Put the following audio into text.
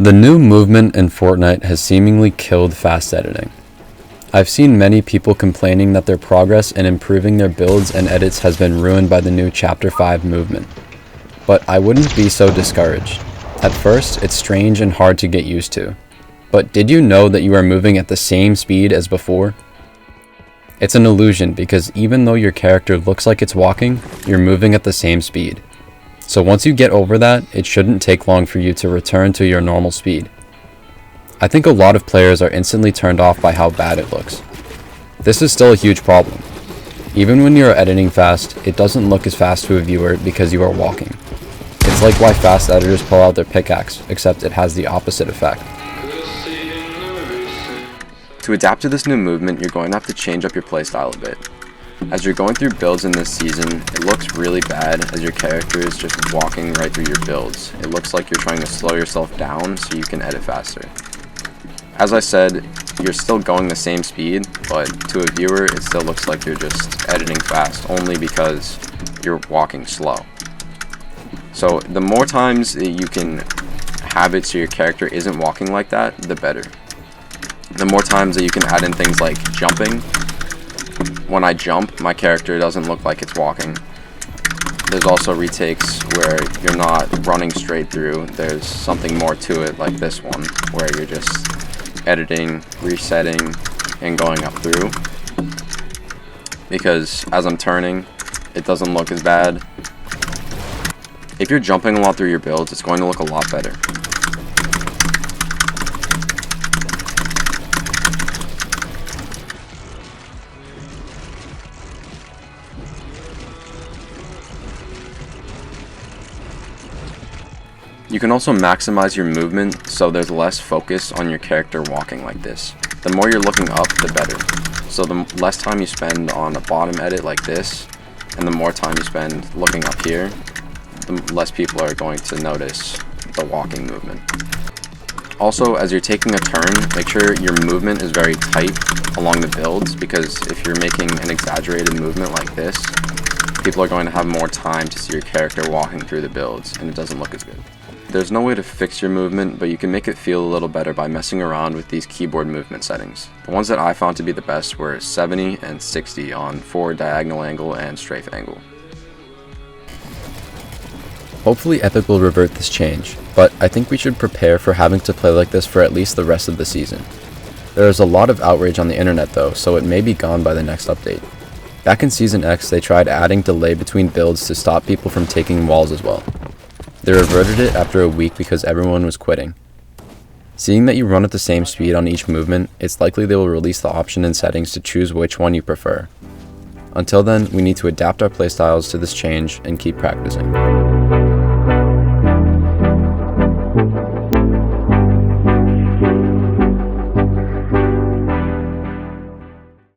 The new movement in Fortnite has seemingly killed fast editing. I've seen many people complaining that their progress in improving their builds and edits has been ruined by the new Chapter 5 movement. But I wouldn't be so discouraged. At first, it's strange and hard to get used to. But did you know that you are moving at the same speed as before? It's an illusion because even though your character looks like it's walking, you're moving at the same speed. So once you get over that, it shouldn't take long for you to return to your normal speed. I think a lot of players are instantly turned off by how bad it looks. This is still a huge problem. Even when you're editing fast, it doesn't look as fast to a viewer because you are walking. It's like why fast editors pull out their pickaxe, except it has the opposite effect. To adapt to this new movement, you're going to have to change up your playstyle a bit. As you're going through builds in this season, it looks really bad as your character is just walking right through your builds. It looks like you're trying to slow yourself down so you can edit faster. As I said, you're still going the same speed, but to a viewer it still looks like you're just editing fast only because you're walking slow. So the more times that you can have it so your character isn't walking like that, the better. The more times that you can add in things like jumping. When I jump, my character doesn't look like it's walking. There's also retakes where you're not running straight through. There's something more to it, like this one, where you're just editing, resetting, and going up through. Because as I'm turning, it doesn't look as bad. If you're jumping a lot through your builds, it's going to look a lot better. You can also maximize your movement so there's less focus on your character walking like this. The more you're looking up, the better. So the less time you spend on a bottom edit like this, and the more time you spend looking up here, the less people are going to notice the walking movement. Also, as you're taking a turn, make sure your movement is very tight along the builds, because if you're making an exaggerated movement like this, people are going to have more time to see your character walking through the builds, and it doesn't look as good. There's no way to fix your movement, but you can make it feel a little better by messing around with these keyboard movement settings. The ones that I found to be the best were 70 and 60 on forward diagonal angle and strafe angle. Hopefully Epic will revert this change, but I think we should prepare for having to play like this for at least the rest of the season. There is a lot of outrage on the internet though, so it may be gone by the next update. Back in Season X, they tried adding delay between builds to stop people from taking walls as well. They reverted it after a week because everyone was quitting. Seeing that you run at the same speed on each movement, it's likely they will release the option in settings to choose which one you prefer. Until then, we need to adapt our playstyles to this change and keep practicing.